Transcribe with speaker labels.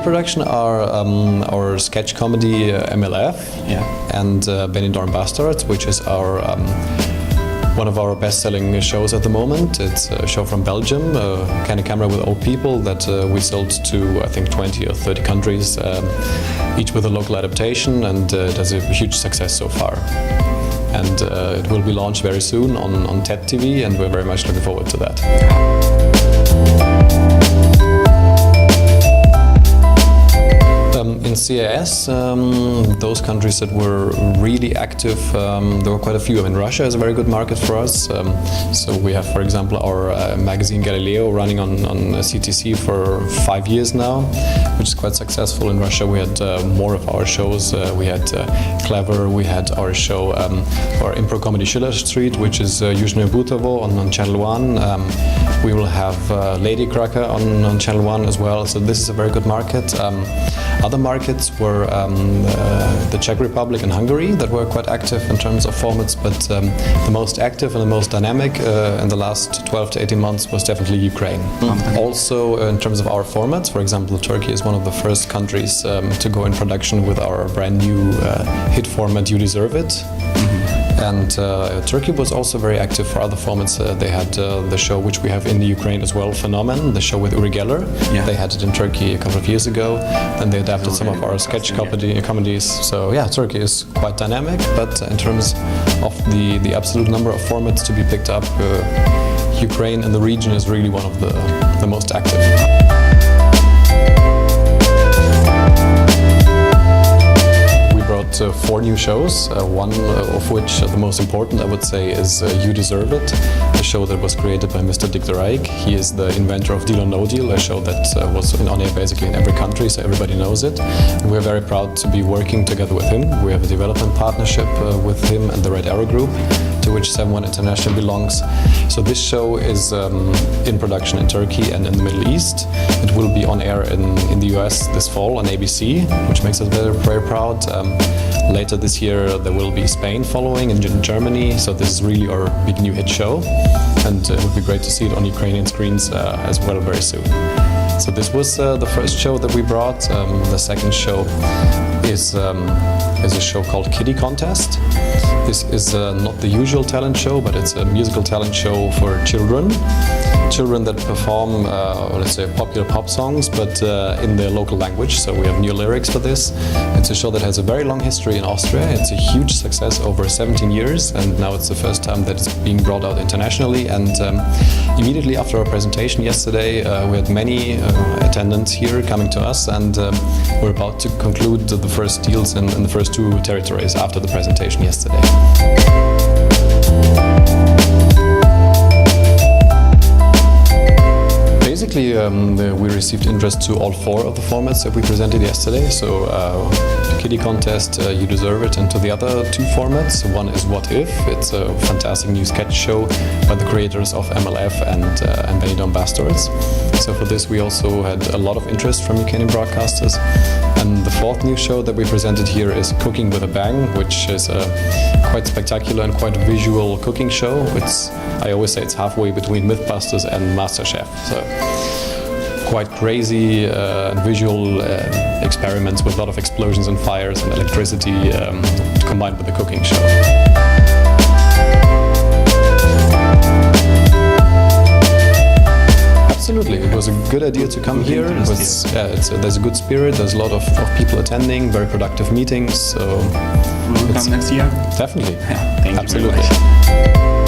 Speaker 1: pre-production are our sketch comedy MLF and Benidorm Bastards, which is our one of our best-selling shows at the moment. It's a show from Belgium, a kind of camera with old people that we sold to I think 20 or 30 countries, each with a local adaptation, and it has a huge success so far. And it will be launched very soon on TED TV, and we're very much looking forward to that. In CIS, those countries that were really active, there were quite a few. I mean, Russia is a very good market for us. So we have, for example, our magazine Galileo running on CTC for 5 years now, which is quite successful. In Russia we had more of our shows. We had Clever, we had our show, our improv comedy Schiller Street, which is Yuzhnoye Butovo on Channel 1. We will have Lady Cracker on Channel 1 as well, so this is a very good market. Other markets were the Czech Republic and Hungary that were quite active in terms of formats, but the most active and the most dynamic in the last 12 to 18 months was definitely Ukraine. Also in terms of our formats, for example, Turkey is one of the first countries to go in production with our brand new hit format You Deserve It. And Turkey was also very active for other formats. They had the show which we have in the Ukraine as well, Phenomen, the show with Uri Geller. They had it in Turkey a couple of years ago. Then they adapted some of our sketch comedies. So yeah, Turkey is quite dynamic, but in terms of the absolute number of formats to be picked up, Ukraine and the region is really one of the most active. 4 new shows, one of which the most important I would say is You Deserve It, a show that was created by Mr. Dikter. He is the inventor of Deal or No Deal, a show that was on air basically in every country, so everybody knows it. And we're very proud to be working together with him. We have a development partnership with him and the Red Arrow Group, to which SevenOne International belongs. So this show is in production in Turkey and in the Middle East. It will be on air in the US this fall on ABC, which makes us very, very proud. Later this year there will be Spain following and Germany, so this is really our big new hit show, and it would be great to see it on Ukrainian screens as well very soon. So this was the first show that we brought. The second show is a show called Kiddie Contest. This is not the usual talent show, but it's a musical talent show for children. Children that perform, let's say, popular pop songs, but in their local language, so we have new lyrics for this. It's a show that has a very long history in Austria. It's a huge success over 17 years, and now it's the first time that it's being brought out internationally. And immediately after our presentation yesterday, we had many attendants here coming to us, and we're about to conclude the first deals in the first 2 territories after the presentation yesterday. Basically, we received interest to all 4 of the formats that we presented yesterday. So, the Kiddie Contest, You Deserve It, and to the other 2 formats. One is What If. It's a fantastic new sketch show by the creators of MLF and Benidorm Bastards. So for this we also had a lot of interest from Ukrainian broadcasters. And the 4th new show that we presented here is Cooking with a Bang, which is a quite spectacular and quite visual cooking show. I always say it's halfway between Mythbusters and MasterChef. So quite crazy visual experiments with a lot of explosions and fires and electricity combined with the cooking show. Absolutely, it was a good idea to come here. There's a good spirit, there's a lot of people attending, very productive meetings. So
Speaker 2: will come next year?
Speaker 1: Definitely,
Speaker 2: yeah, thank
Speaker 1: absolutely.
Speaker 2: You very much.